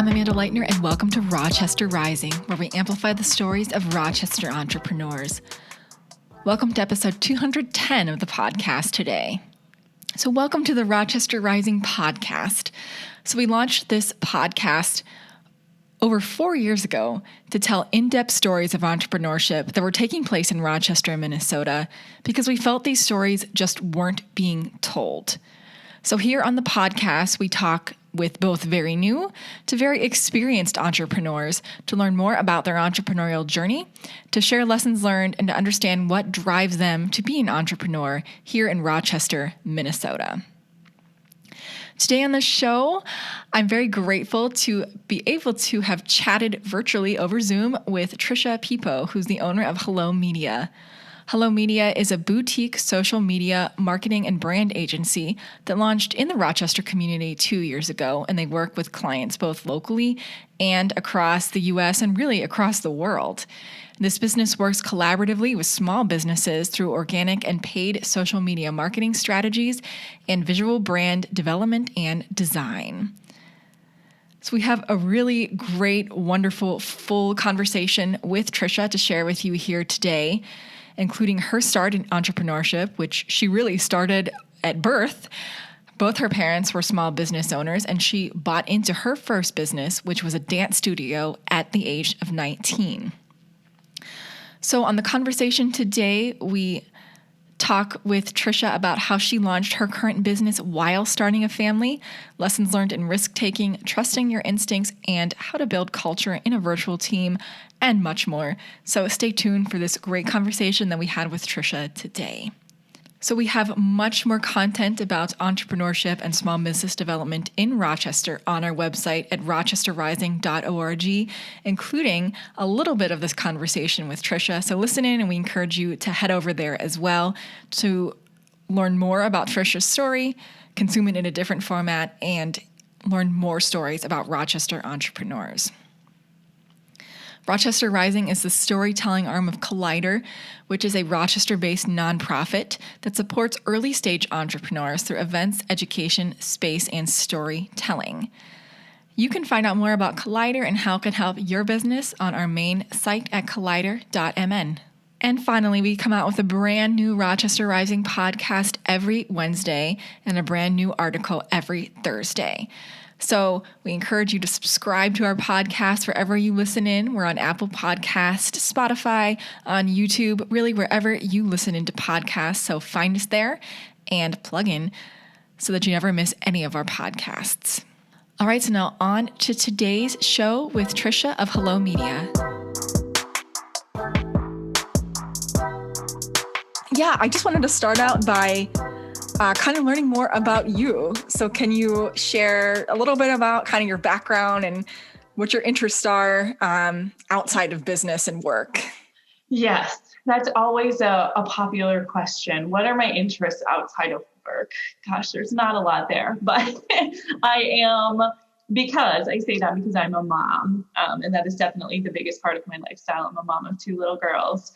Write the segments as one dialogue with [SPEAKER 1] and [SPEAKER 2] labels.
[SPEAKER 1] I'm Amanda Leitner, and welcome to Rochester Rising, where we amplify the stories of Rochester entrepreneurs. Welcome to episode 210 of the podcast today. So welcome to the Rochester Rising podcast. So we launched this podcast over 4 years ago to tell in-depth stories of entrepreneurship that were taking place in Rochester, Minnesota, because we felt these stories just weren't being told. So here on the podcast, we talk with both very new to very experienced entrepreneurs to learn more about their entrepreneurial journey, to share lessons learned, and to understand what drives them to be an entrepreneur here in Rochester, Minnesota. Today on the show, I'm very grateful to be able to have chatted virtually over Zoom with Tricia Piepho, who's the owner of Hello Media. Hello Media is a boutique social media marketing and brand agency that launched in the Rochester community 2 years ago, and they work with clients both locally and across the U.S. and really across the world. This business works collaboratively with small businesses through organic and paid social media marketing strategies and visual brand development and design. So we have a really great, wonderful, full conversation with Tricia to share with you here today, including her start in entrepreneurship, which she really started at birth. Both her parents were small business owners, and she bought into her first business, which was a dance studio, at the age of 19. So on the conversation today, we talk with Tricia about how she launched her current business while starting a family, lessons learned in risk-taking, trusting your instincts, and how to build culture in a virtual team, and much more. So stay tuned for this great conversation that we had with Tricia today. So we have much more content about entrepreneurship and small business development in Rochester on our website at rochesterrising.org, including a little bit of this conversation with Tricia. So listen in, and we encourage you to head over there as well to learn more about Tricia's story, consume it in a different format, and learn more stories about Rochester entrepreneurs. Rochester Rising is the storytelling arm of Collider, which is a Rochester-based nonprofit that supports early-stage entrepreneurs through events, education, space, and storytelling. You can find out more about Collider and how it can help your business on our main site at collider.mn. And finally, we come out with a brand new Rochester Rising podcast every Wednesday and a brand new article every Thursday. So we encourage you to subscribe to our podcast wherever you listen in. We're on Apple Podcast, Spotify, on YouTube, really wherever you listen into podcasts. So find us there and plug in so that you never miss any of our podcasts. All right, so now on to today's show with Tricia of Hello Media. Yeah, I just wanted to start out by kind of learning more about you. So can you share a little bit about kind of your background and what your interests are outside of business and work?
[SPEAKER 2] Yes, that's always a popular question. What are my interests outside of work? Gosh, there's not a lot there, but because I'm a mom, and that is definitely the biggest part of my lifestyle. I'm a mom of 2 little girls,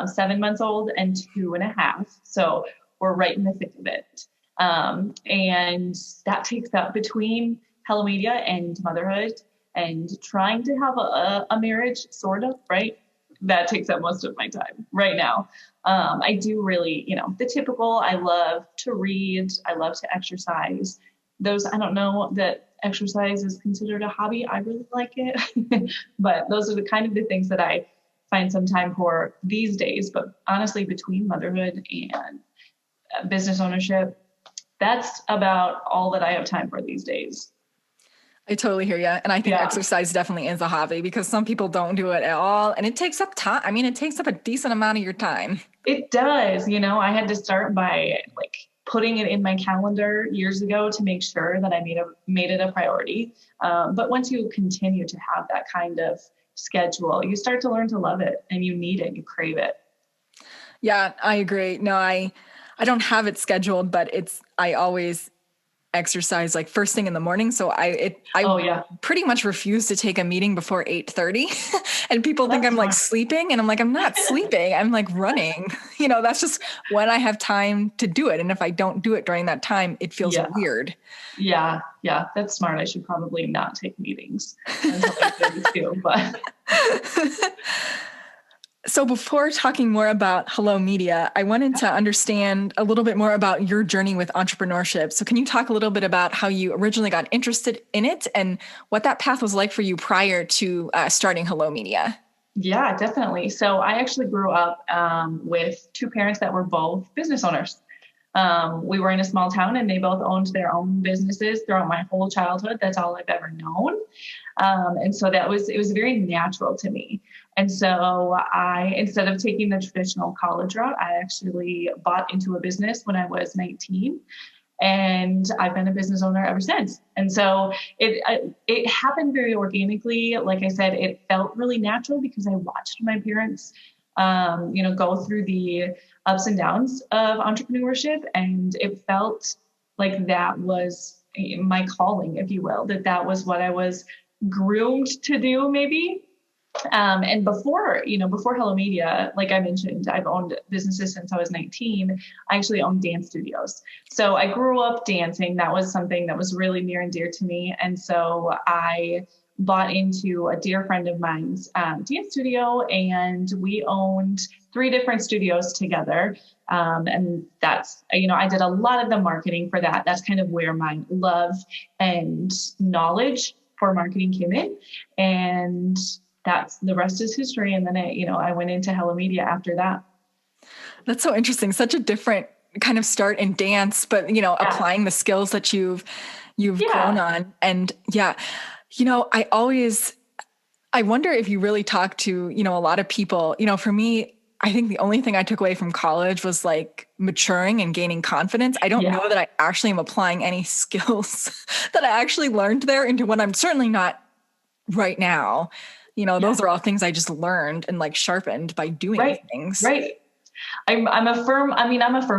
[SPEAKER 2] 7 months old and 2.5. So we're right in the thick of it. And that takes up between Hello Media and motherhood and trying to have a marriage, sort of, right? That takes up most of my time right now. I do really, the typical, I love to read. I love to exercise. I don't know that exercise is considered a hobby. I really like it. But those are the kind of the things that I find some time for these days. But honestly, between motherhood and business ownership, that's about all that I have time for these days.
[SPEAKER 1] I totally hear you. And I think exercise definitely is a hobby because some people don't do it at all. And it takes up time. I mean, it takes up a decent amount of your time.
[SPEAKER 2] It does. I had to start by putting it in my calendar years ago to make sure that I made it a priority. But once you continue to have that kind of schedule, you start to learn to love it, and you need it, you crave it.
[SPEAKER 1] Yeah, I agree. No, I don't have it scheduled, but I always exercise like first thing in the morning. So I pretty much refuse to take a meeting before 8:30 and people think I'm like sleeping, and I'm like, I'm not sleeping. I'm like running, that's just when I have time to do it. And if I don't do it during that time, it feels weird.
[SPEAKER 2] Yeah. Yeah. That's smart. I should probably not take meetings until 8:32, but.
[SPEAKER 1] So before talking more about Hello Media, I wanted to understand a little bit more about your journey with entrepreneurship. So can you talk a little bit about how you originally got interested in it and what that path was like for you prior to starting Hello Media?
[SPEAKER 2] Yeah, definitely. So I actually grew up with two parents that were both business owners. We were in a small town and they both owned their own businesses throughout my whole childhood. That's all I've ever known. And so it was very natural to me. And so instead of taking the traditional college route, I actually bought into a business when I was 19. And I've been a business owner ever since. And so it happened very organically. Like I said, it felt really natural because I watched my parents, go through the ups and downs of entrepreneurship. And it felt like that was my calling, if you will, that was what I was groomed to do, maybe. And before Hello Media, like I mentioned, I've owned businesses since I was 19. I actually owned dance studios. So I grew up dancing. That was something that was really near and dear to me. And so I bought into a dear friend of mine's dance studio, and we owned 3 different studios together. And that's, I did a lot of the marketing for that. That's kind of where my love and knowledge for marketing came in. And that's the rest is history. And then I went into Hello Media after that.
[SPEAKER 1] That's so interesting. Such a different kind of start in dance, but applying the skills that you've grown on. And I wonder if you really talk to, a lot of people. For me, I think the only thing I took away from college was like maturing and gaining confidence. I don't know that I actually am applying any skills that I actually learned there into what I'm certainly not right now. Those are all things I just learned and like sharpened by doing things.
[SPEAKER 2] Right. I'm a firm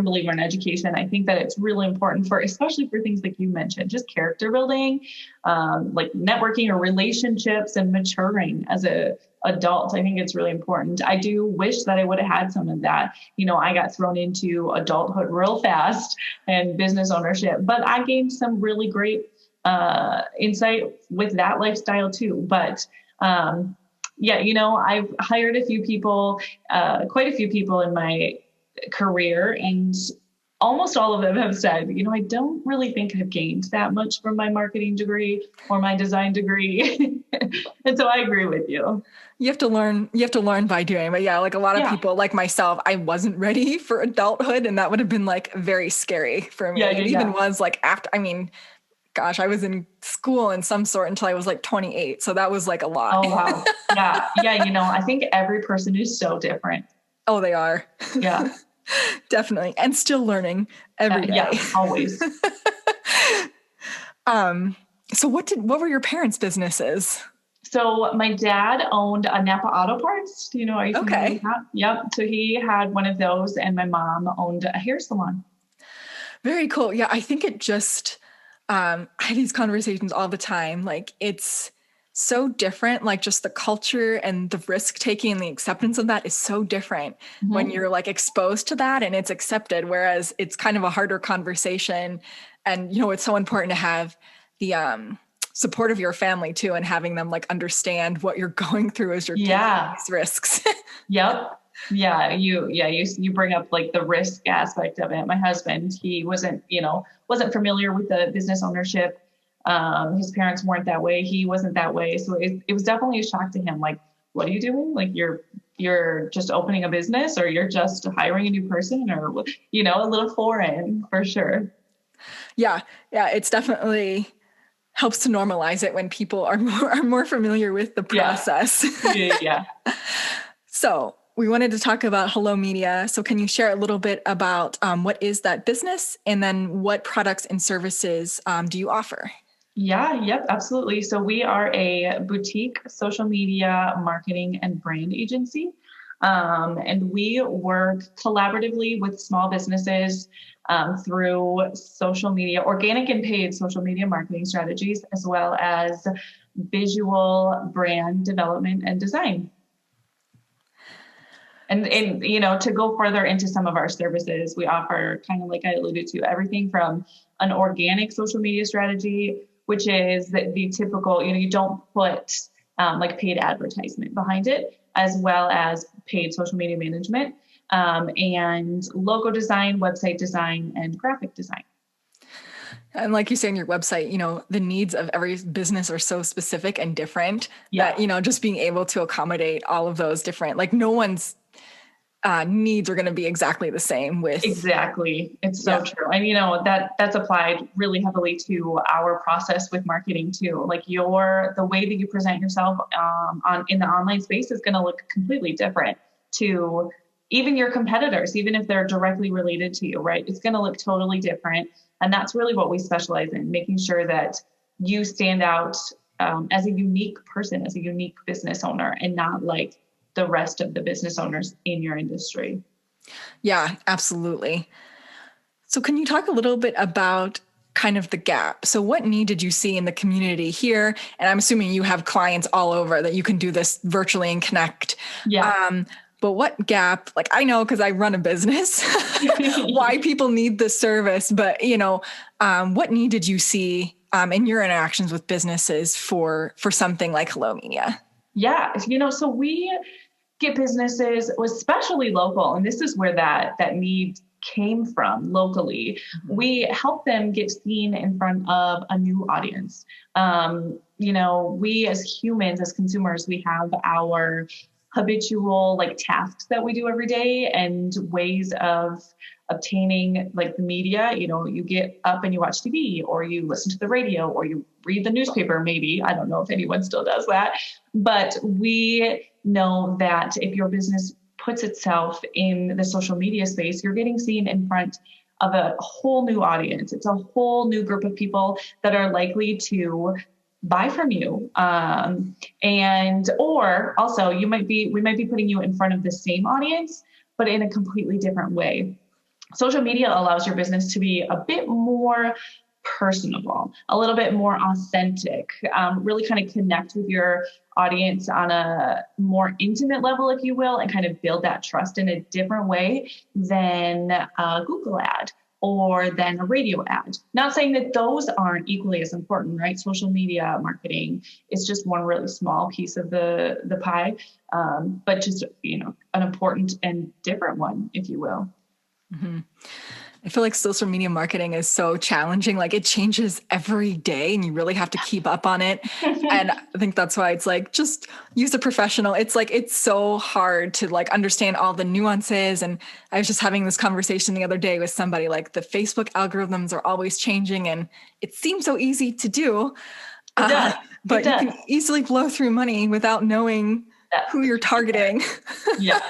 [SPEAKER 2] believer in education. I think that it's really important especially for things like you mentioned, just character building, like networking or relationships and maturing as a adult. I think it's really important. I do wish that I would have had some of that. I got thrown into adulthood real fast and business ownership, but I gained some really great insight with that lifestyle too. But I've hired quite a few people in my career, and almost all of them have said, I don't really think I've gained that much from my marketing degree or my design degree. And so I agree with you.
[SPEAKER 1] You have to learn by doing. But like a lot of people like myself, I wasn't ready for adulthood, and that would have been like very scary for me. It even was like after, gosh, I was in school in some sort until I was like 28. So that was like a lot.
[SPEAKER 2] Oh, wow. Yeah. I think every person is so different.
[SPEAKER 1] Oh, they are.
[SPEAKER 2] Yeah.
[SPEAKER 1] Definitely. And still learning every day.
[SPEAKER 2] Yeah, always.
[SPEAKER 1] So what were your parents' businesses?
[SPEAKER 2] So my dad owned a Napa Auto Parts. Are you familiar with that? Yep. So he had one of those, and my mom owned a hair salon.
[SPEAKER 1] Very cool. Yeah. I think it just, I have these conversations all the time. Like it's so different. Like just the culture and the risk taking and the acceptance of that is so different when you're like exposed to that and it's accepted. Whereas it's kind of a harder conversation, and, it's so important to have the, support of your family too, and having them like understand what you're going through as you're taking these risks. Yep.
[SPEAKER 2] Yeah. You bring up like the risk aspect of it. My husband, he wasn't familiar with the business ownership. His parents weren't that way. He wasn't that way. So it was definitely a shock to him. Like, what are you doing? Like you're just opening a business, or you're just hiring a new person, or, a little foreign for sure.
[SPEAKER 1] Yeah. Yeah. It's definitely helps to normalize it when people are more familiar with the process.
[SPEAKER 2] Yeah.
[SPEAKER 1] So we wanted to talk about Hello Media. So can you share a little bit about what is that business, and then what products and services do you offer?
[SPEAKER 2] Yeah, yep, absolutely. So we are a boutique social media marketing and brand agency. And we work collaboratively with small businesses through social media, organic and paid social media marketing strategies, as well as visual brand development and design. And to go further into some of our services, we offer, kind of like I alluded to, everything from an organic social media strategy, which is the typical, you don't put like paid advertisement behind it, as well as paid social media management, and logo design, website design, and graphic design.
[SPEAKER 1] And like you say on your website, the needs of every business are so specific and different that, just being able to accommodate all of those different, like no one's needs are going to be exactly the same with.
[SPEAKER 2] Exactly. It's so true. And that's applied really heavily to our process with marketing too. Like the way that you present yourself in the online space is going to look completely different to even your competitors, even if they're directly related to you, right? It's going to look totally different. And that's really what we specialize in, making sure that you stand out as a unique person, as a unique business owner, and not like the rest of the business owners in your industry.
[SPEAKER 1] Yeah, absolutely. So can you talk a little bit about kind of the gap? So what need did you see in the community here? And I'm assuming you have clients all over that you can do this virtually and connect.
[SPEAKER 2] Yeah.
[SPEAKER 1] But what gap, like I know, cause I run a business, why people need this service, but what need did you see in your interactions with businesses for something like Hello Media?
[SPEAKER 2] Yeah. So we get businesses, especially local, and this is where that need came from locally. We help them get seen in front of a new audience. We as humans, as consumers, we have our habitual like tasks that we do every day and ways of obtaining like the media. You get up and you watch TV, or you listen to the radio, or you read the newspaper. Maybe, I don't know if anyone still does that, but we know that if your business puts itself in the social media space, you're getting seen in front of a whole new audience. It's a whole new group of people that are likely to buy from you. Or also we might be putting you in front of the same audience, but in a completely different way. Social media allows your business to be a bit more personable, a little bit more authentic, really kind of connect with your audience on a more intimate level, if you will, and kind of build that trust in a different way than a Google ad or than a radio ad. Not saying that those aren't equally as important, right? Social media marketing is just one really small piece of the pie, but just, an important and different one, if you will.
[SPEAKER 1] Mm-hmm. I feel like social media marketing is so challenging. Like it changes every day and you really have to keep up on it. And I think that's why it's like, just use a professional. It's like, it's so hard to like understand all the nuances. And I was just having this conversation the other day with somebody, like the Facebook algorithms are always changing and it seems so easy to do, but you can easily blow through money without knowing who you're targeting.
[SPEAKER 2] Yeah.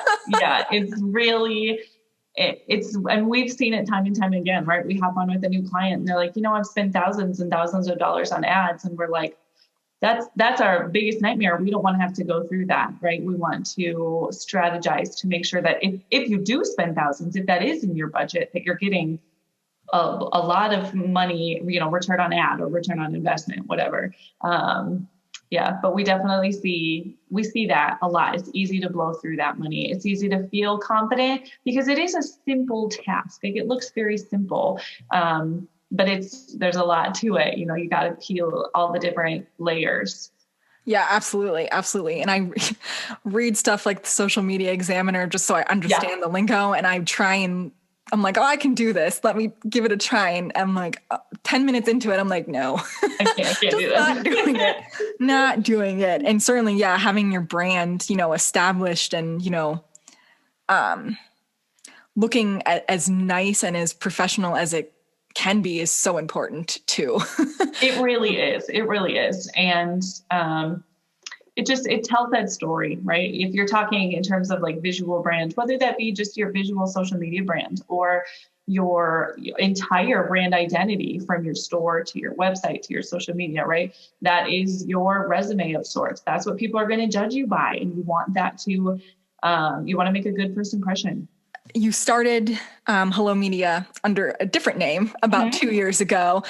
[SPEAKER 2] It's really... and we've seen it time and time again, right? We hop on with a new client and they're like, I've spent thousands and thousands of dollars on ads. And we're like, that's our biggest nightmare. We don't want to have to go through that, right? We want to strategize to make sure that if you do spend thousands, if that is in your budget, that you're getting a lot of money, return on ad or return on investment, whatever. But we definitely see that a lot. It's easy to blow through that money. It's easy to feel confident because it is a simple task. Like it looks very simple, but there's a lot to it. You got to peel all the different layers.
[SPEAKER 1] Yeah, absolutely. Absolutely. And I read stuff like the Social Media Examiner just so I understand the lingo, and I'm like, I can do this. Let me give it a try. And I'm like 10 minutes into it, I'm like, no,
[SPEAKER 2] I can't do that.
[SPEAKER 1] Not doing it. And certainly, having your brand, established and, looking as nice and as professional as it can be is so important too.
[SPEAKER 2] It really is. It really is. And, it tells that story, right? If you're talking in terms of like visual brand, whether that be just your visual social media brand or your entire brand identity from your store to your website to your social media, right? That is your resume of sorts. That's what people are going to judge you by. And you want that to, you want to make a good first impression.
[SPEAKER 1] you started Hello Media under a different name about 2 years ago.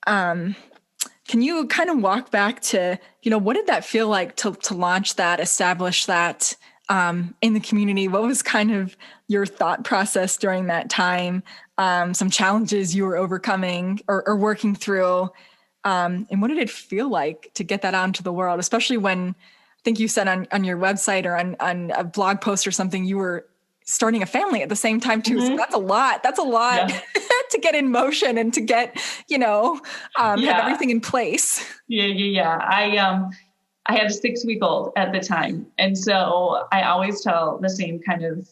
[SPEAKER 1] Can you kind of walk back to, what did that feel like to launch that, establish that in the community? What was kind of your thought process during that time? Some challenges you were overcoming or working through? And what did it feel like to get that out into the world, especially when I think you said on your website or on a blog post or something, you were starting a family at the same time too. So that's a lot. That's a lot to get in motion and to get, have everything in place.
[SPEAKER 2] Yeah. I had a 6-week-old at the time. And so I always tell the same kind of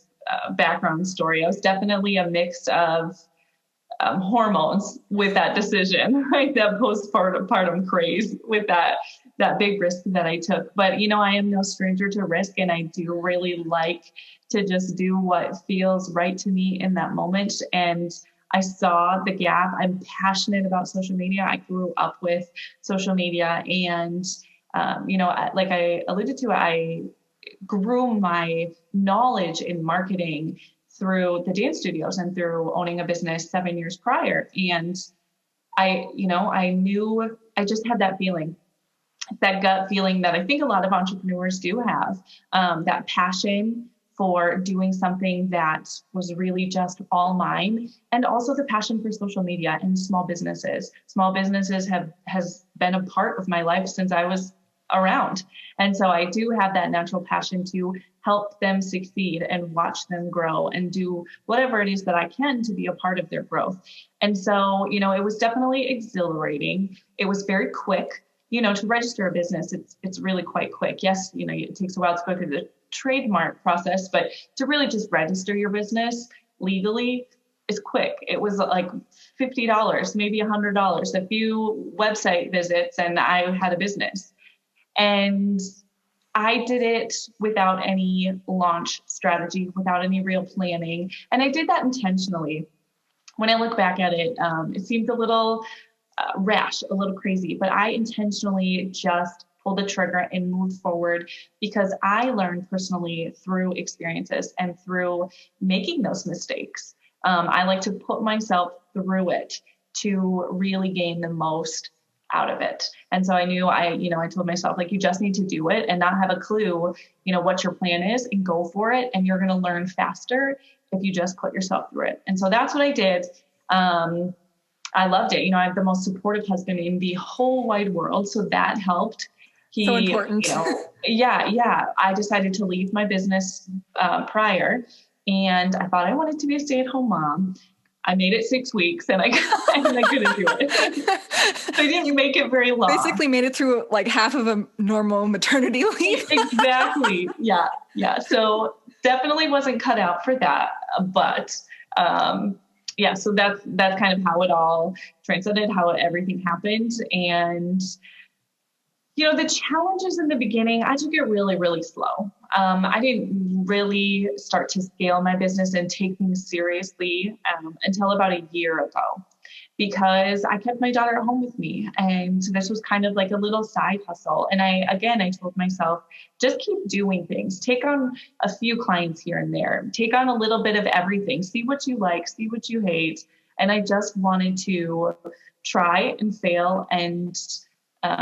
[SPEAKER 2] background story. I was definitely a mix of hormones with that decision, right? That postpartum craze with that big risk that I took. But, I am no stranger to risk, and I do really like to just do what feels right to me in that moment. And I saw the gap. I'm passionate about social media. I grew up with social media, and, like I alluded to, I grew my knowledge in marketing through the dance studios and through owning a business 7 years prior. And I knew, I just had that feeling, that gut feeling that I think a lot of entrepreneurs do have, that passion for doing something that was really just all mine. And also the passion for social media and small businesses. Small businesses has been a part of my life since I was around. And so I do have that natural passion to help them succeed and watch them grow and do whatever it is that I can to be a part of their growth. And so, it was definitely exhilarating. It was very quick. To register a business, it's really quite quick. Yes, it takes a while to go through the trademark process, but to really just register your business legally is quick. It was like $50, maybe $100, a few website visits, and I had a business. And I did it without any launch strategy, without any real planning. And I did that intentionally. When I look back at it, it seems a little rash, a little crazy, but I intentionally just pulled the trigger and moved forward because I learned personally through experiences and through making those mistakes. I like to put myself through it to really gain the most out of it. And so I knew I told myself, like, you just need to do it and not have a clue, what your plan is, and go for it. And you're going to learn faster if you just put yourself through it. And so that's what I did. I loved it. I have the most supportive husband in the whole wide world. So that helped.
[SPEAKER 1] So important.
[SPEAKER 2] Yeah. I decided to leave my business prior, and I thought I wanted to be a stay-at-home mom. I made it 6 weeks and I couldn't do it. I didn't make it very long.
[SPEAKER 1] Basically made it through like half of a normal maternity leave.
[SPEAKER 2] Exactly. Yeah. So definitely wasn't cut out for that. But so that's kind of how it all translated, how everything happened. And the challenges in the beginning, I took it really, really slow. I didn't really start to scale my business and take things seriously until about a year ago, because I kept my daughter at home with me. And this was kind of like a little side hustle. And I told myself, just keep doing things. Take on a few clients here and there. Take on a little bit of everything. See what you like, see what you hate. And I just wanted to try and fail and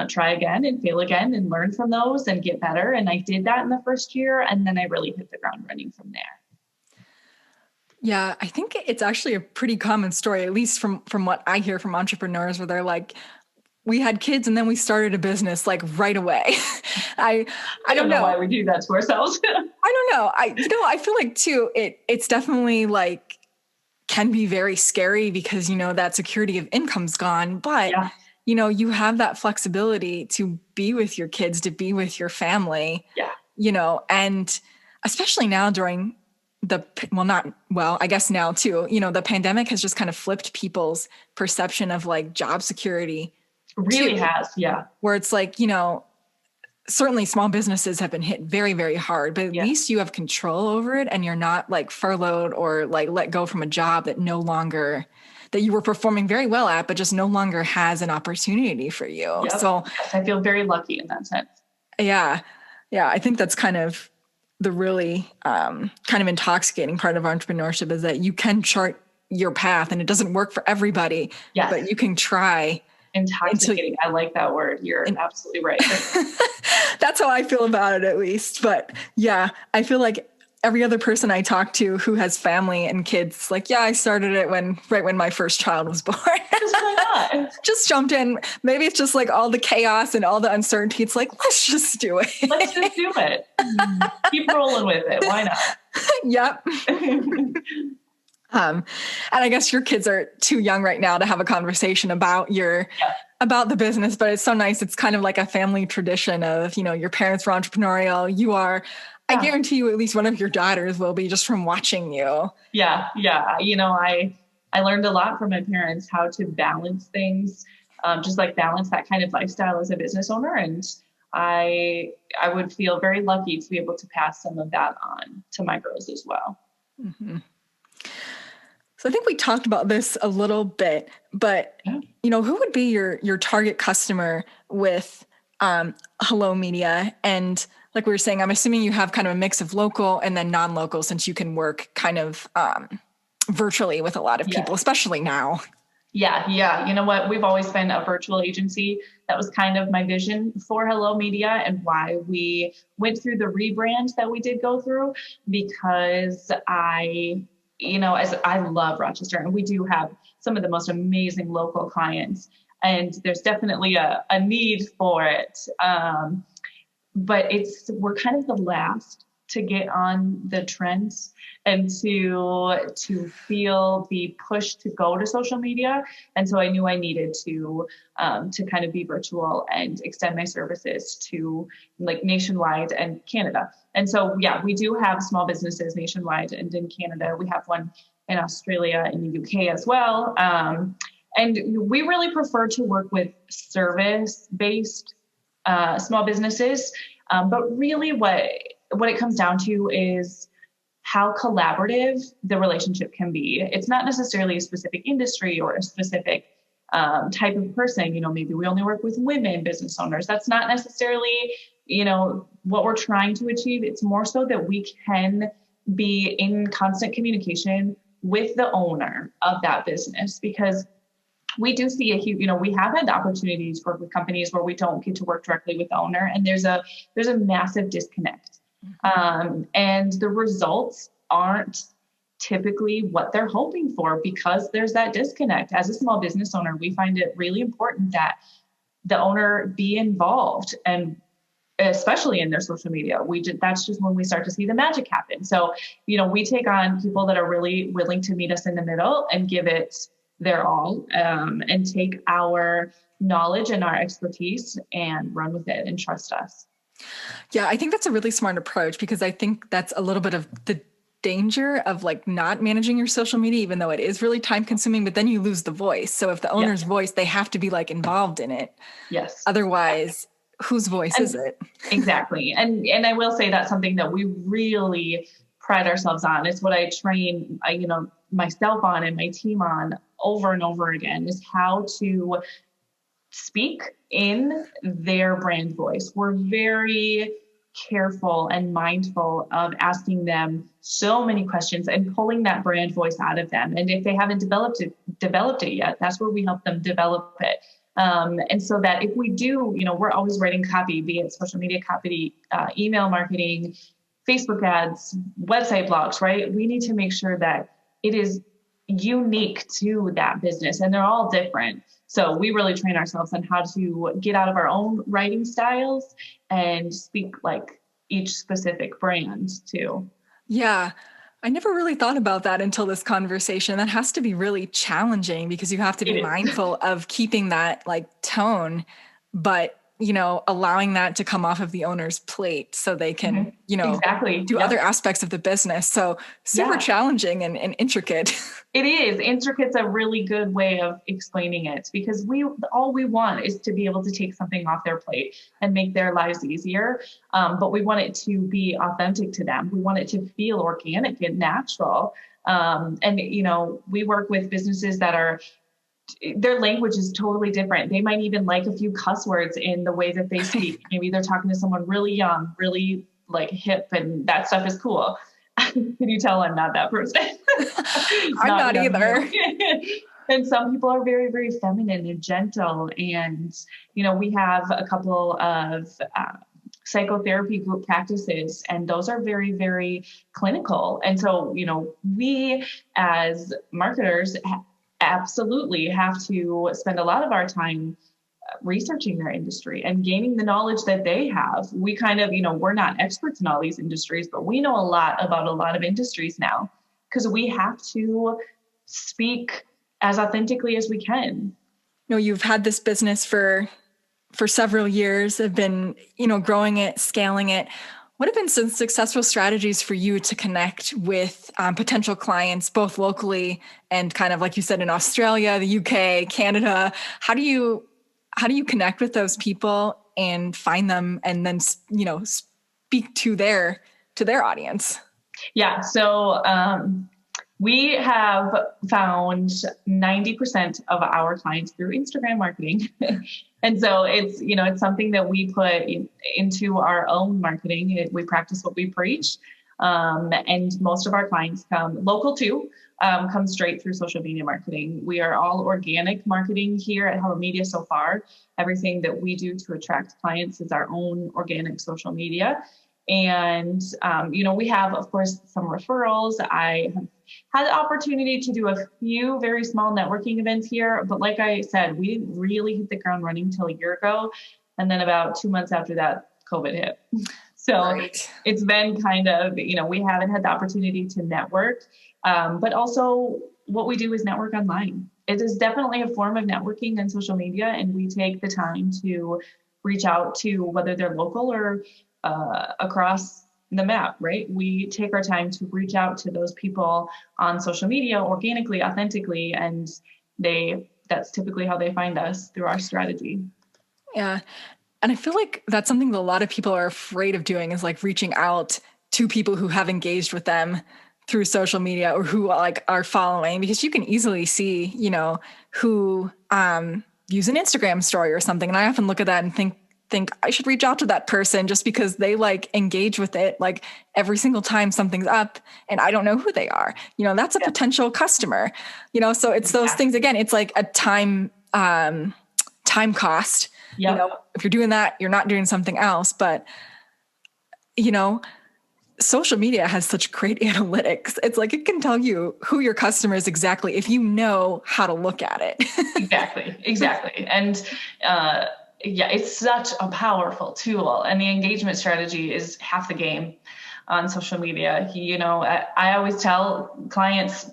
[SPEAKER 2] try again and fail again and learn from those and get better. And I did that in the first year. And then I really hit the ground running from there.
[SPEAKER 1] Yeah, I think it's actually a pretty common story, at least from what I hear from entrepreneurs, where they're like, we had kids and then we started a business like right away. I don't know
[SPEAKER 2] why we do that to ourselves.
[SPEAKER 1] I don't know. I feel like too, it's definitely like can be very scary because, that security of income's gone, but you have that flexibility to be with your kids, to be with your family, and especially now during I guess now too, the pandemic has just kind of flipped people's perception of like job security.
[SPEAKER 2] Really has. Yeah.
[SPEAKER 1] Where it's like, certainly small businesses have been hit very, very hard, but at least you have control over it and you're not like furloughed or like let go from a job that that you were performing very well at, but just no longer has an opportunity for you.
[SPEAKER 2] Yep.
[SPEAKER 1] So
[SPEAKER 2] I feel very lucky in that sense.
[SPEAKER 1] Yeah. I think that's kind of the really kind of intoxicating part of entrepreneurship is that you can chart your path and it doesn't work for everybody,
[SPEAKER 2] Yes.
[SPEAKER 1] but you can try.
[SPEAKER 2] Intoxicating. I like that word. You're absolutely right.
[SPEAKER 1] That's how I feel about it, at least. But yeah, I feel like every other person I talk to who has family and kids, like, yeah, I started it right when my first child was born.
[SPEAKER 2] Just why not?
[SPEAKER 1] Just jumped in. Maybe it's just like all the chaos and all the uncertainty. It's like, let's just do it.
[SPEAKER 2] Let's just do it. Keep rolling with it. Why not?
[SPEAKER 1] Yep. And I guess your kids are too young right now to have a conversation about about the business, but it's so nice. It's kind of like a family tradition of, your parents were entrepreneurial. You are, I guarantee you at least one of your daughters will be, just from watching you.
[SPEAKER 2] Yeah. Yeah. I learned a lot from my parents, how to balance things, just like balance that kind of lifestyle as a business owner. And I would feel very lucky to be able to pass some of that on to my girls as well.
[SPEAKER 1] Mm-hmm. So I think we talked about this a little bit, but who would be your target customer with Hello Media? And like we were saying, I'm assuming you have kind of a mix of local and then non-local, since you can work kind of virtually with a lot of people, especially now.
[SPEAKER 2] Yeah. Yeah. You know what? We've always been a virtual agency. That was kind of my vision for Hello Media and why we went through the rebrand that we did go through, because as I love Rochester, and we do have some of the most amazing local clients, and there's definitely a need for it. But we're kind of the last to get on the trends and to feel the push to go to social media. And so I knew I needed to kind of be virtual and extend my services to like nationwide and Canada. And so, yeah, we do have small businesses nationwide and in Canada. We have one in Australia and the UK as well. And we really prefer to work with service-based small businesses. But really what it comes down to is how collaborative the relationship can be. It's not necessarily a specific industry or a specific type of person. Maybe we only work with women business owners. That's not necessarily, what we're trying to achieve. It's more so that we can be in constant communication with the owner of that business, because we do see a huge, we have had the opportunities to work with companies where we don't get to work directly with the owner, and there's a massive disconnect. And the results aren't typically what they're hoping for, because there's that disconnect. As a small business owner, we find it really important that the owner be involved, and especially in their social media. That's just when we start to see the magic happen. So, we take on people that are really willing to meet us in the middle and give it their all, and take our knowledge and our expertise and run with it and trust us.
[SPEAKER 1] Yeah, I think that's a really smart approach, because I think that's a little bit of the danger of like not managing your social media, even though it is really time consuming, but then you lose the voice. So if the owner's voice, they have to be like involved in it.
[SPEAKER 2] Yes.
[SPEAKER 1] Otherwise, whose voice is it?
[SPEAKER 2] Exactly. And I will say that's something that we really pride ourselves on. It's what I train, myself on and my team on over and over again, is how to speak in their brand voice. We're very careful and mindful of asking them so many questions and pulling that brand voice out of them. And if they haven't developed it yet, that's where we help them develop it. And so that if we do, we're always writing copy, be it social media copy, email marketing, Facebook ads, website blogs, right? We need to make sure that it is unique to that business, and they're all different. So we really train ourselves on how to get out of our own writing styles and speak like each specific brand too.
[SPEAKER 1] Yeah. I never really thought about that until this conversation. That has to be really challenging, because you have to be mindful of keeping that like tone, but allowing that to come off of the owner's plate so they can, do other aspects of the business. So super challenging and intricate.
[SPEAKER 2] It is. Intricate's a really good way of explaining it, because all we want is to be able to take something off their plate and make their lives easier. But we want it to be authentic to them. We want it to feel organic and natural. And we work with businesses that their language is totally different. They might even like a few cuss words in the way that they speak. Maybe they're talking to someone really young, really like hip and that stuff is cool. Can you tell I'm not that person?
[SPEAKER 1] I'm not either.
[SPEAKER 2] And some people are very, very feminine and gentle. And, we have a couple of psychotherapy group practices, and those are very, very clinical. And so, we as marketers absolutely have to spend a lot of our time researching their industry and gaining the knowledge that they have. We kind of, we're not experts in all these industries, but we know a lot about a lot of industries now because we have to speak as authentically as we can.
[SPEAKER 1] You've had this business for several years, have been, growing it, scaling it. What have been some successful strategies for you to connect with potential clients, both locally and kind of like you said in Australia, the UK, Canada? How do you connect with those people and find them and then, speak to their audience?
[SPEAKER 2] Yeah. So we have found 90% of our clients through Instagram marketing. And so it's something that we put into our own marketing. We practice what we preach. And most of our clients come local too, come straight through social media marketing. We are all organic marketing here at Hello Media so far. Everything that we do to attract clients is our own organic social media. And, we have, of course, some referrals. I have had the opportunity to do a few very small networking events here. But like I said, we didn't really hit the ground running till a year ago. And then about 2 months after that, COVID hit. So right. It's been kind of, we haven't had the opportunity to network. But also what we do is network online. It is definitely a form of networking on social media. And we take the time to reach out to whether they're local or across the map, right? We take our time to reach out to those people on social media organically, authentically, and that's typically how they find us, through our strategy.
[SPEAKER 1] Yeah. And I feel like that's something that a lot of people are afraid of doing, is like reaching out to people who have engaged with them through social media or who are following, because you can easily see, who views an Instagram story or something. And I often look at that and think I should reach out to that person just because they engage with it every single time something's up and I don't know who they are. That's a potential customer. So it's those things again. It's like a time cost. Yep. If you're doing that, you're not doing something else. But social media has such great analytics. It's like it can tell you who your customer is exactly if you know how to look at it.
[SPEAKER 2] Exactly. And it's such a powerful tool, and the engagement strategy is half the game on social media. I always tell clients,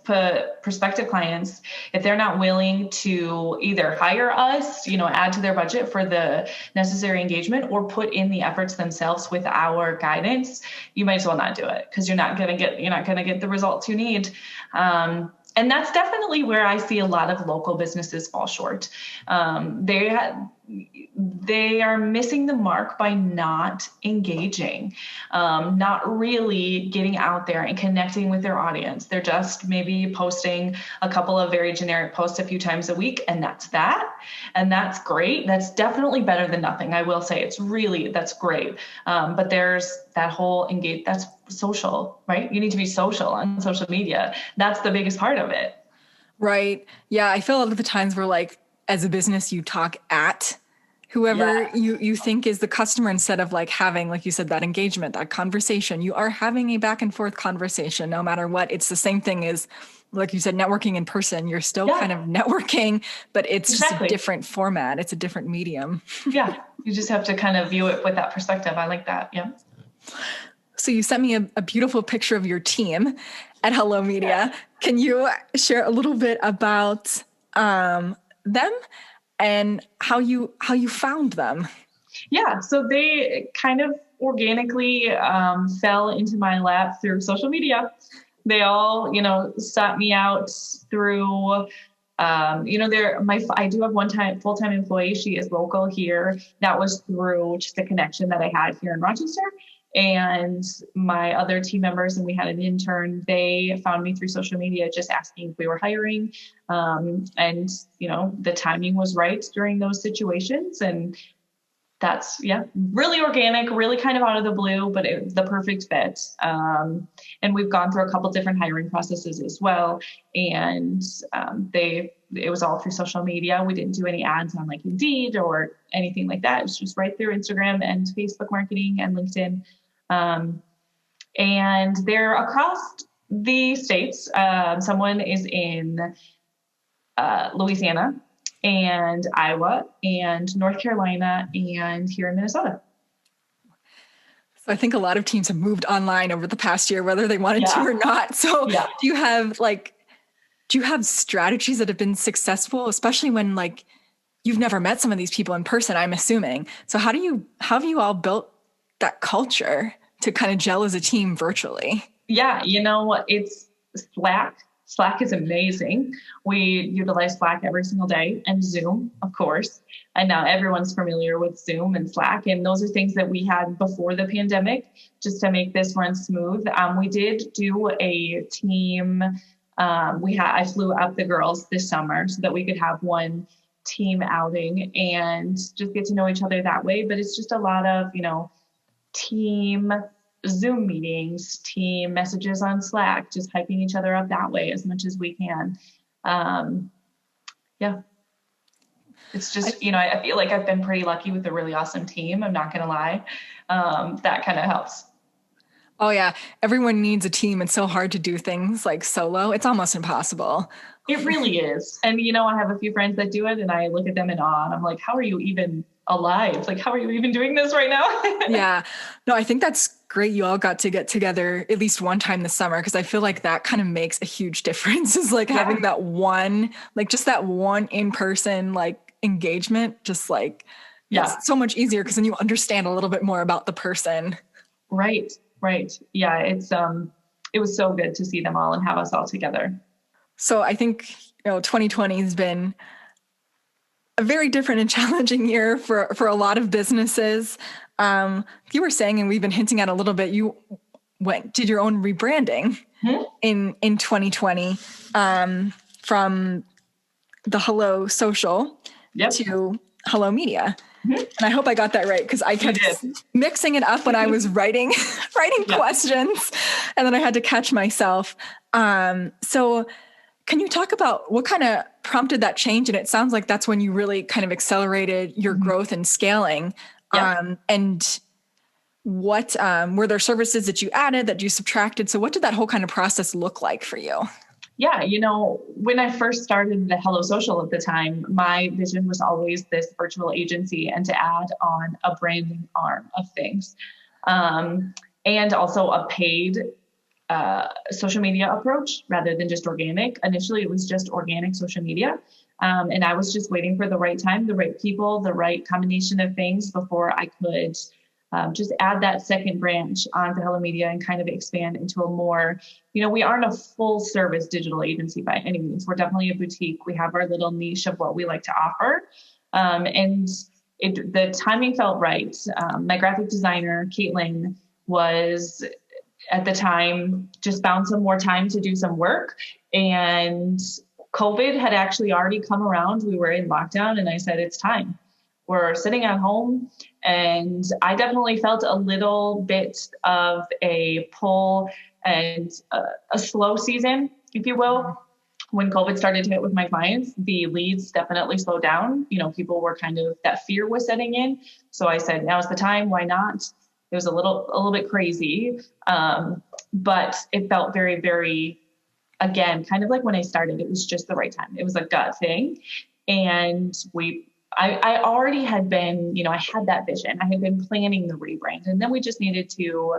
[SPEAKER 2] prospective clients, if they're not willing to either hire us, add to their budget for the necessary engagement, or put in the efforts themselves with our guidance, you might as well not do it, because you're not going to get the results you need. And that's definitely where I see a lot of local businesses fall short. They are missing the mark by not engaging, not really getting out there and connecting with their audience. They're just maybe posting a couple of very generic posts a few times a week, and that's that. And that's great. That's definitely better than nothing. I will say that's great. But there's that whole that's social, right? You need to be social on social media. That's the biggest part of it.
[SPEAKER 1] Right. Yeah. I feel a lot of the times where as a business, you talk at whoever you think is the customer, instead of having, like you said, that engagement, that conversation. You are having a back and forth conversation, no matter what. It's the same thing as, like you said, networking in person. You're still kind of networking, but it's just a different format. It's a different medium.
[SPEAKER 2] Yeah. You just have to kind of view it with that perspective. I like that. Yeah.
[SPEAKER 1] So you sent me a beautiful picture of your team at Hello Media. Yeah. Can you share a little bit about them and how you found them? Yeah.
[SPEAKER 2] So they kind of organically fell into my lap through social media. They all, sought me out through, I do have one full-time employee. She is local here. That was through just a connection that I had here in Rochester. And my other team members, and we had an intern, they found me through social media, just asking if we were hiring. And the timing was right during those situations. And That's, yeah, really organic, really kind of out of the blue, but the perfect fit. And we've gone through a couple different hiring processes as well. And it was all through social media. We didn't do any ads on like Indeed or anything like that. It was just right through Instagram and Facebook marketing and LinkedIn. And they're across the states. Someone is in Louisiana and Iowa and North Carolina and here in Minnesota.
[SPEAKER 1] So I think a lot of teams have moved online over the past year, whether they wanted to or not. So do you have strategies that have been successful, especially when like you've never met some of these people in person, I'm assuming. So how have you all built that culture to kind of gel as a team virtually?
[SPEAKER 2] Yeah, it's Slack. Slack is amazing. We utilize Slack every single day, and Zoom, of course. And now everyone's familiar with Zoom and Slack. And those are things that we had before the pandemic just to make this run smooth. We did do a team. I flew up the girls this summer so that we could have one team outing and just get to know each other that way. But it's just a lot of, team Zoom meetings, team messages on Slack, just hyping each other up that way as much as we can. It's just, I feel like I've been pretty lucky with a really awesome team. I'm not going to lie. That kind of helps.
[SPEAKER 1] Oh yeah. Everyone needs a team. It's so hard to do things like solo. It's almost impossible.
[SPEAKER 2] It really is. And, I have a few friends that do it and I look at them in awe and I'm like, how are you even alive? Like, how are you even doing this right now?
[SPEAKER 1] Yeah. No, I think that's great. You all got to get together at least one time this summer. Cause I feel like that kind of makes a huge difference is like having that one, like just that one in-person, like engagement, just like, it's so much easier. Cause then you understand a little bit more about the person.
[SPEAKER 2] Right. Yeah. It was so good to see them all and have us all together.
[SPEAKER 1] So I think, 2020 has been a very different and challenging year for a lot of businesses. You were saying, and we've been hinting at a little bit, you did your own rebranding in 2020 from the Hello Social to Hello Media. And I hope I got that right because I kept mixing it up when I was writing questions, and then I had to catch myself. So can you talk about what kind of prompted that change? And it sounds like that's when you really kind of accelerated your growth and scaling. And what were there services that you added, that you subtracted? So what did that whole kind of process look like for you?
[SPEAKER 2] Yeah, when I first started the Hello Social at the time, my vision was always this virtual agency and to add on a branding arm of things. And also a paid social media approach rather than just organic. Initially, it was just organic social media. And I was just waiting for the right time, the right people, the right combination of things before I could just add that second branch onto Hello Media and kind of expand into a more, we aren't a full service digital agency by any means. We're definitely a boutique. We have our little niche of what we like to offer. And the timing felt right. My graphic designer, Caitlin, was at the time just found some more time to do some work, and COVID had actually already come around. We were in lockdown and I said, it's time. We're sitting at home, and I definitely felt a little bit of a pull and a slow season, if you will. When COVID started to hit with my clients, the leads definitely slowed down. People were that fear was setting in. So I said, now's the time. Why not? It was a little bit crazy, but it felt very, very, again, kind of like when I started, it was just the right time. It was a gut thing. And I already had been, I had that vision. I had been planning the rebrand, and then we just needed to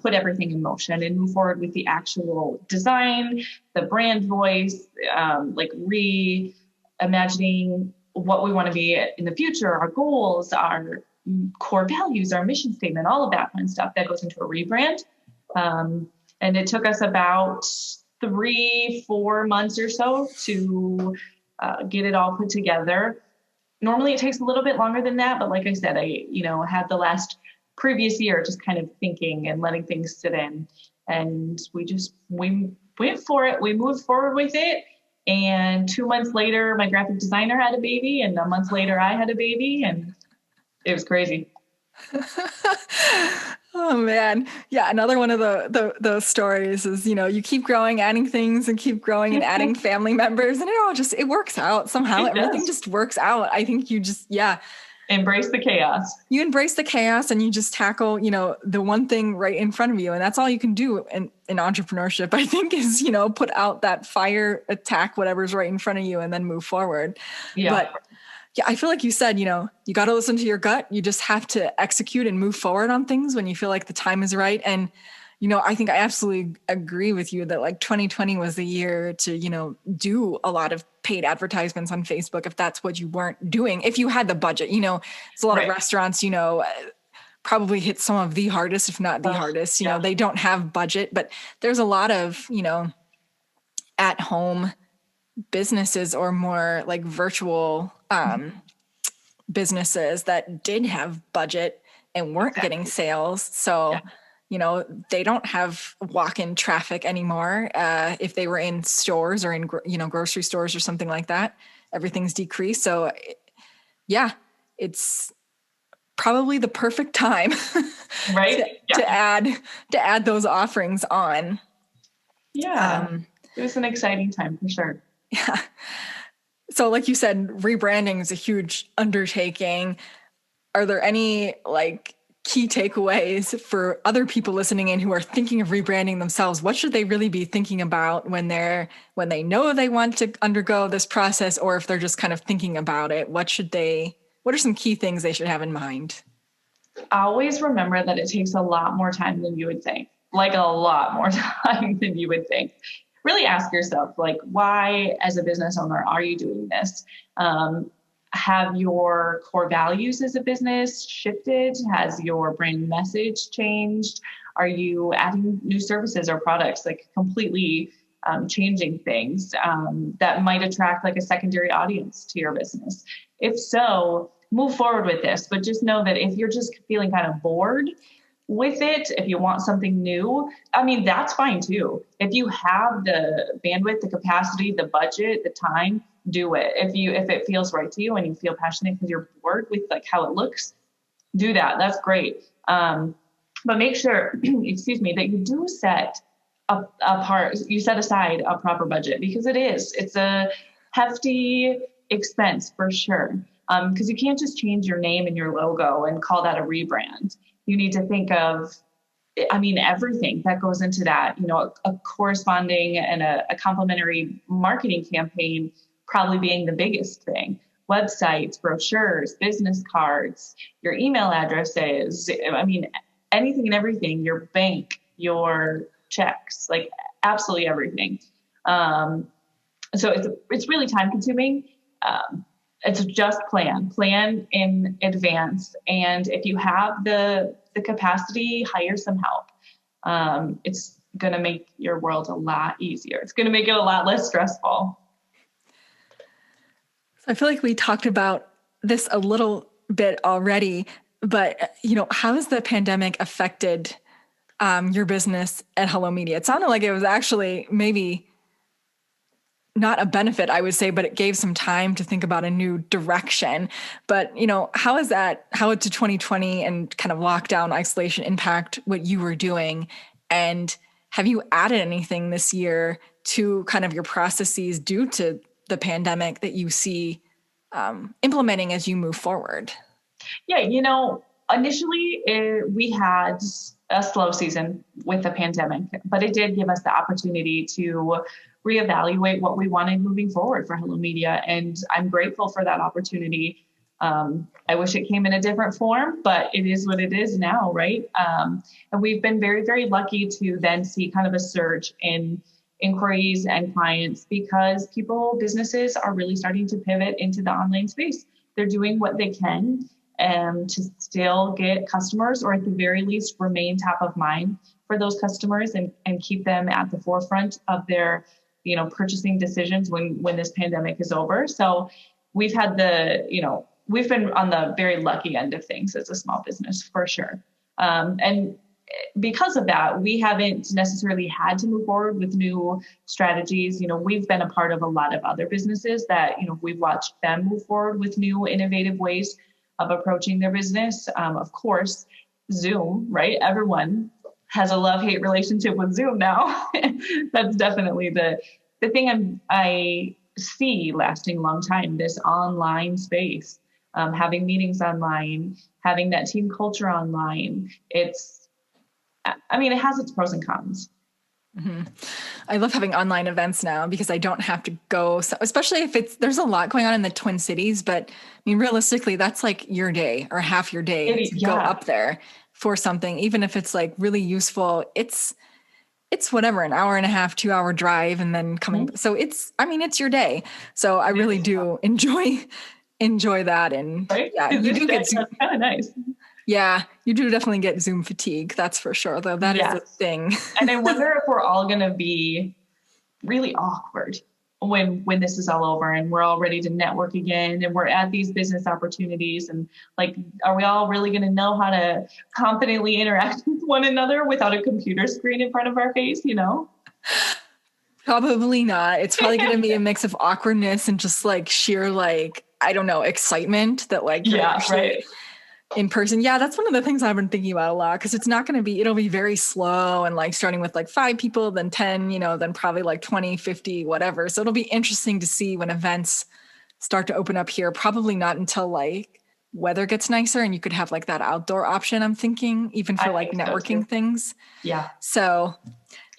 [SPEAKER 2] put everything in motion and move forward with the actual design, the brand voice, reimagining what we want to be in the future, our goals, our core values, our mission statement, all of that fun stuff that goes into a rebrand. And it took us about 3-4 months or so to get it all put together. Normally it takes a little bit longer than that, but like I said, I had the last previous year just kind of thinking and letting things sit in, and we went for it. We moved forward with it. And 2 months later, my graphic designer had a baby, and a month later I had a baby, and It was crazy.
[SPEAKER 1] Oh man. Yeah. Another one of those stories is, you keep growing, adding things and keep growing and adding family members, and it works out somehow.
[SPEAKER 2] It
[SPEAKER 1] Everything
[SPEAKER 2] does.
[SPEAKER 1] just works out. I think you just, yeah.
[SPEAKER 2] Embrace the chaos.
[SPEAKER 1] You embrace the chaos and you just tackle, the one thing right in front of you. And that's all you can do in entrepreneurship, I think, is, put out that fire, attack whatever's right in front of you and then move forward.
[SPEAKER 2] Yeah.
[SPEAKER 1] But yeah, I feel like you said, you got to listen to your gut. You just have to execute and move forward on things when you feel like the time is right. And, I think I absolutely agree with you that like 2020 was the year to, do a lot of paid advertisements on Facebook if that's what you weren't doing. If you had the budget, it's a lot of restaurants, probably hit some of the hardest, if not the hardest. They don't have budget, but there's a lot of, at home businesses or more like virtual businesses that did have budget and weren't getting sales. So, they don't have walk-in traffic anymore. If they were in stores or in, grocery stores or something like that, everything's decreased. So yeah, it's probably the perfect time
[SPEAKER 2] right.
[SPEAKER 1] to add those offerings on.
[SPEAKER 2] Yeah. It was an exciting time for sure.
[SPEAKER 1] Yeah. So like you said, rebranding is a huge undertaking. Are there any like key takeaways for other people listening in who are thinking of rebranding themselves? What should they really be thinking about when they know they want to undergo this process, or if they're just kind of thinking about it? What are some key things they should have in mind?
[SPEAKER 2] Always remember that it takes a lot more time than you would think, like a lot more time than you would think. Really ask yourself, like, why as a business owner are you doing this? Have your core values as a business shifted? Has your brand message changed? Are you adding new services or products, like completely changing things that might attract like a secondary audience to your business? If so, move forward with this. But just know that if you're just feeling kind of bored with it, if you want something new, I mean, that's fine too. If you have the bandwidth, the capacity, the budget, the time, do it. If it feels right to you and you feel passionate because you're bored with like how it looks, do that. That's great. But make sure, excuse me, that you do set you set aside a proper budget, because it's a hefty expense for sure. Because you can't just change your name and your logo and call that a rebrand. You need to think of, everything that goes into that, a corresponding and a complementary marketing campaign probably being the biggest thing. Websites, brochures, business cards, your email addresses, anything and everything, your bank, your checks, like absolutely everything. So it's really time consuming. It's just plan in advance. And if you have the capacity, hire some help. It's going to make your world a lot easier. It's going to make it a lot less stressful.
[SPEAKER 1] I feel like we talked about this a little bit already, but how has the pandemic affected your business at Hello Media? It sounded like it was actually maybe not a benefit, I would say, but it gave some time to think about a new direction. But, how did 2020 and kind of lockdown isolation impact what you were doing? And have you added anything this year to kind of your processes due to the pandemic that you see implementing as you move forward?
[SPEAKER 2] Yeah, initially we had a slow season with the pandemic, but it did give us the opportunity to reevaluate what we wanted moving forward for Hello Media. And I'm grateful for that opportunity. I wish it came in a different form, but it is what it is now, right? And we've been very, very lucky to then see kind of a surge in inquiries and clients, because businesses are really starting to pivot into the online space. They're doing what they can to still get customers, or at the very least remain top of mind for those customers and keep them at the forefront of their, purchasing decisions when this pandemic is over. So we've had we've been on the very lucky end of things as a small business for sure. And because of that, we haven't necessarily had to move forward with new strategies. We've been a part of a lot of other businesses that, we've watched them move forward with new innovative ways of approaching their business. Of course, Zoom, right? Everyone has a love-hate relationship with Zoom now. That's definitely the thing I see lasting a long time, this online space, having meetings online, having that team culture online. It has its pros and cons.
[SPEAKER 1] Mm-hmm. I love having online events now because I don't have to go, especially if there's a lot going on in the Twin Cities, but realistically, that's like your day or half your day to go up there for something, even if it's like really useful. It's whatever, an hour and a half, 2-hour drive and then coming. Mm-hmm. So it's your day. So I really do enjoy that. And
[SPEAKER 2] right?
[SPEAKER 1] Yeah, you do get
[SPEAKER 2] kind of nice.
[SPEAKER 1] Yeah, you do definitely get Zoom fatigue. That's for sure, though. That is a thing.
[SPEAKER 2] And I wonder if we're all going to be really awkward when this is all over and we're all ready to network again and we're at these business opportunities. And like, are we all really going to know how to confidently interact with one another without a computer screen in front of our face,
[SPEAKER 1] Probably not. It's probably going to be a mix of awkwardness and just like sheer, like, I don't know, excitement that like,
[SPEAKER 2] right.
[SPEAKER 1] In person. Yeah, that's one of the things I've been thinking about a lot because it's not going to be, it'll be very slow and like starting with like 5 people, then 10, then probably like 20, 50, whatever. So it'll be interesting to see when events start to open up here. Probably not until like weather gets nicer and you could have like that outdoor option, I'm thinking, even for like networking things.
[SPEAKER 2] Yeah.
[SPEAKER 1] So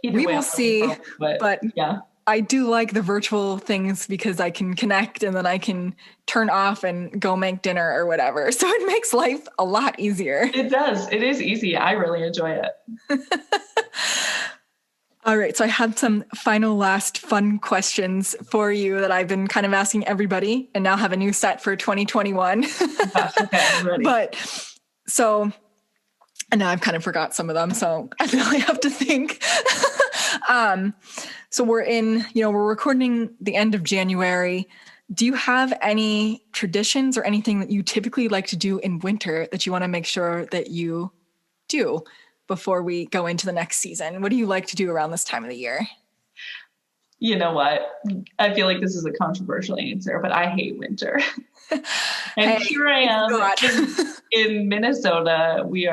[SPEAKER 1] we will see, but
[SPEAKER 2] yeah.
[SPEAKER 1] I do like the virtual things because I can connect and then I can turn off and go make dinner or whatever. So it makes life a lot easier.
[SPEAKER 2] It does. It is easy. I really enjoy it.
[SPEAKER 1] All right. So I had some final last fun questions for you that I've been kind of asking everybody and now have a new set for 2021.
[SPEAKER 2] Gosh, okay, I'm ready.
[SPEAKER 1] And now I've kind of forgot some of them. So I really have to think. So we're recording the end of January. Do you have any traditions or anything that you typically like to do in winter that you want to make sure that you do before we go into the next season? What do you like to do around this time of the year?
[SPEAKER 2] You know what? I feel like this is a controversial answer, but I hate winter. And here I am in Minnesota. We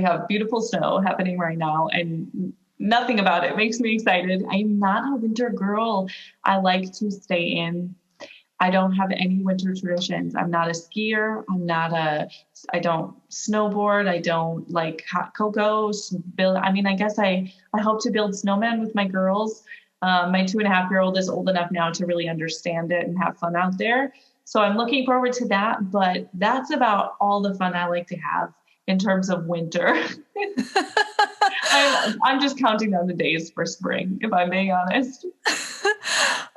[SPEAKER 2] have beautiful snow happening right now, and nothing about it makes me excited. I'm not a winter girl. I like to stay in. I don't have any winter traditions. I'm not a skier. I don't snowboard. I don't like hot cocoa. I guess I hope to build snowmen with my girls. My 2.5-year-old is old enough now to really understand it and have fun out there. So I'm looking forward to that, but that's about all the fun I like to have in terms of winter. I'm just counting down the days for spring, if I'm being honest.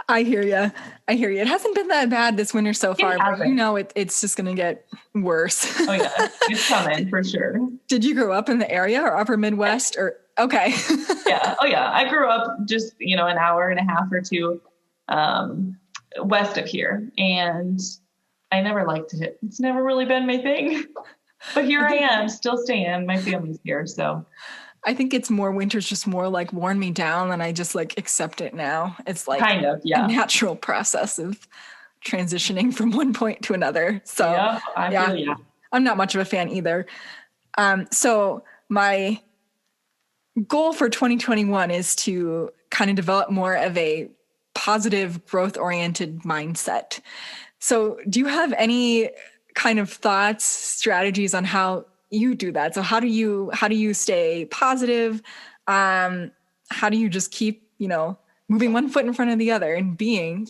[SPEAKER 1] I hear you. It hasn't been that bad this winter so far, but it's just going to get worse.
[SPEAKER 2] Oh yeah, it's coming for sure.
[SPEAKER 1] Did you grow up in the area or upper Midwest or? Okay.
[SPEAKER 2] Yeah. Oh yeah. I grew up just, an hour and a half or 2 west of here. And I never liked it. It's never really been my thing. But here I am, still staying. My family's here, so.
[SPEAKER 1] I think it's more winter's just more like worn me down and I just like accept it now. It's like
[SPEAKER 2] kind of, yeah,
[SPEAKER 1] a natural process of transitioning from one point to another. So
[SPEAKER 2] yeah,
[SPEAKER 1] I'm not much of a fan either. So my goal for 2021 is to kind of develop more of a positive, growth-oriented mindset. So do you have any kind of thoughts, strategies on how you do that? So how do you stay positive? How do you just keep, moving one foot in front of the other and being,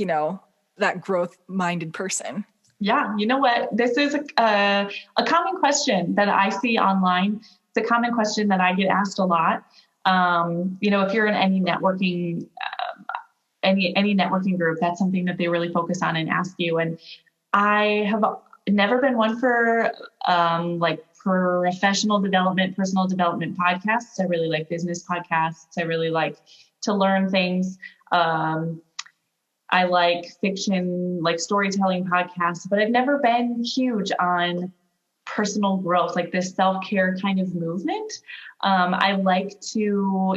[SPEAKER 1] that growth-minded person?
[SPEAKER 2] Yeah. You know what? This is a common question that I see online. It's a common question that I get asked a lot. If you're in any networking, any networking group, that's something that they really focus on and ask you. And I have never been one for professional development, personal development podcasts. I really like business podcasts. I really like to learn things. I like fiction, like storytelling podcasts, but I've never been huge on personal growth, like this self-care kind of movement. I like to,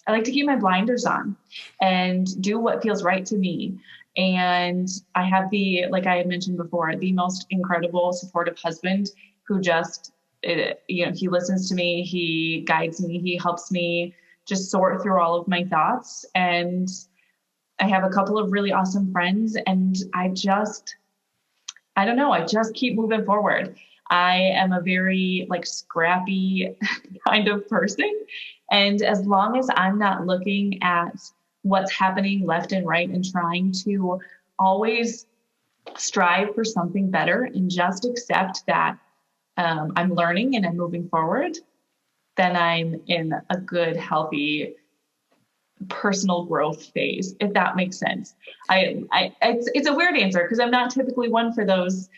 [SPEAKER 2] I like to keep my blinders on and do what feels right to me. And I have like I had mentioned before, the most incredible, supportive husband who just, he listens to me, he guides me, he helps me just sort through all of my thoughts. And I have a couple of really awesome friends, and I just keep moving forward. I am a very scrappy kind of person. And as long as I'm not looking at what's happening left and right and trying to always strive for something better and just accept that I'm learning and I'm moving forward, then I'm in a good, healthy personal growth phase, if that makes sense. It's a weird answer because I'm not typically one for those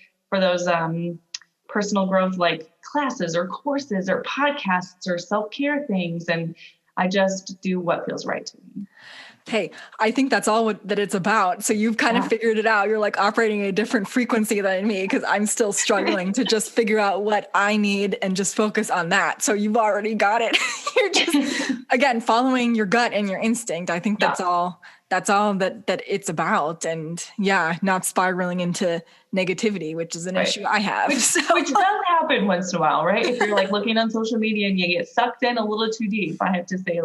[SPEAKER 2] personal growth like classes or courses or podcasts or self-care things. And I just do what feels right to me.
[SPEAKER 1] Hey, I think that's all that it's about. So you've kind of figured it out. You're like operating at a different frequency than me because I'm still struggling to just figure out what I need and just focus on that. So you've already got it. You're just, again, following your gut and your instinct. I think that's all that it's about. And not spiraling into negativity, which is an issue I have.
[SPEAKER 2] Which does happen once in a while, right? If you're looking on social media and you get sucked in a little too deep, I have to say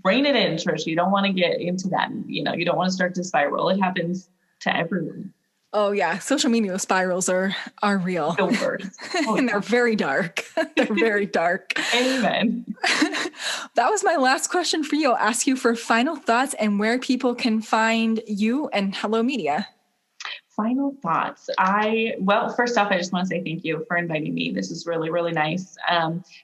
[SPEAKER 2] rein it in, Tricia. You don't want to get into that. You don't want to start to spiral. It happens to everyone.
[SPEAKER 1] Oh yeah. Social media spirals are real.
[SPEAKER 2] The worst.
[SPEAKER 1] And they're very dark. They're very dark.
[SPEAKER 2] Amen.
[SPEAKER 1] That was my last question for you. I'll ask you for final thoughts and where people can find you and Hello Media.
[SPEAKER 2] Final thoughts. First off, I just want to say thank you for inviting me. This is really, really nice.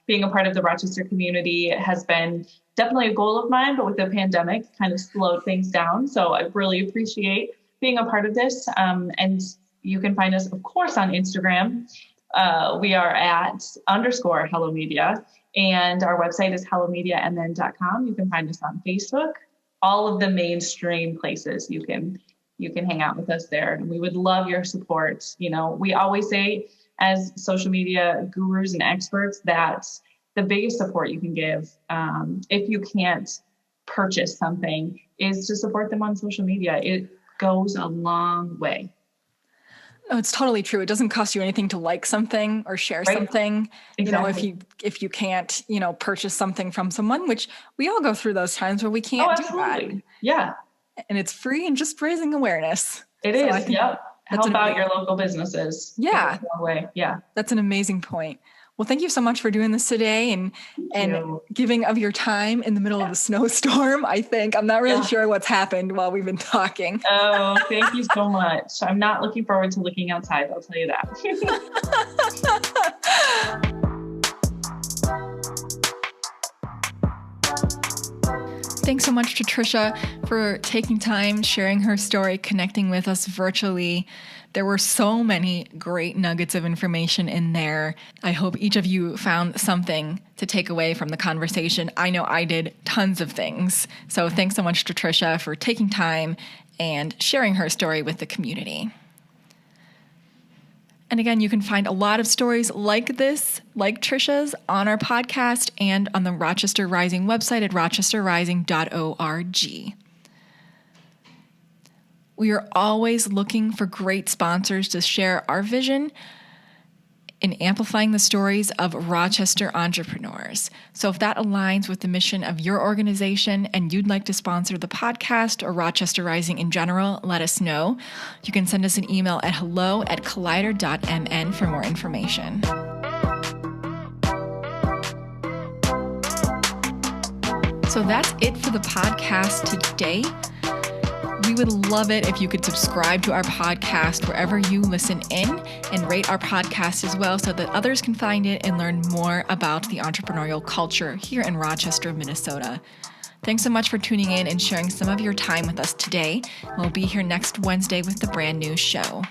[SPEAKER 2] Being a part of the Rochester community has been definitely a goal of mine, but with the pandemic kind of slowed things down. So I really appreciate being a part of this. And you can find us, of course, on Instagram. We are at _Hello Media, and our website is hellomediamn.com. You can find us on Facebook, all of the mainstream places you can hang out with us there. And we would love your support. We always say as social media gurus and experts that the biggest support you can give, if you can't purchase something, is to support them on social media. It goes a long way.
[SPEAKER 1] Oh, it's totally true. It doesn't cost you anything to like something or share something.
[SPEAKER 2] Exactly.
[SPEAKER 1] If you can't, purchase something from someone, which we all go through those times where we can't do that.
[SPEAKER 2] Yeah.
[SPEAKER 1] And it's free and just raising awareness.
[SPEAKER 2] It is. Yep. Help out your local businesses.
[SPEAKER 1] Yeah.
[SPEAKER 2] Yeah.
[SPEAKER 1] That's an amazing point. Well, thank you so much for doing this today and giving of your time in the middle of a snowstorm. I'm not really sure what's happened while we've been talking.
[SPEAKER 2] Oh, thank you so much. I'm not looking forward to looking outside. I'll tell you that.
[SPEAKER 1] Thanks so much to Tricia for taking time, sharing her story, connecting with us virtually. There were so many great nuggets of information in there. I hope each of you found something to take away from the conversation. I know I did tons of things. So thanks so much to Tricia for taking time and sharing her story with the community. And again, you can find a lot of stories like this, like Tricia's, on our podcast and on the Rochester Rising website at rochesterrising.org. We are always looking for great sponsors to share our vision in amplifying the stories of Rochester entrepreneurs. So if that aligns with the mission of your organization and you'd like to sponsor the podcast or Rochester Rising in general, let us know. You can send us an email at hello@collider.mn for more information. So that's it for the podcast today. We would love it if you could subscribe to our podcast wherever you listen in and rate our podcast as well so that others can find it and learn more about the entrepreneurial culture here in Rochester, Minnesota. Thanks so much for tuning in and sharing some of your time with us today. We'll be here next Wednesday with the brand new show.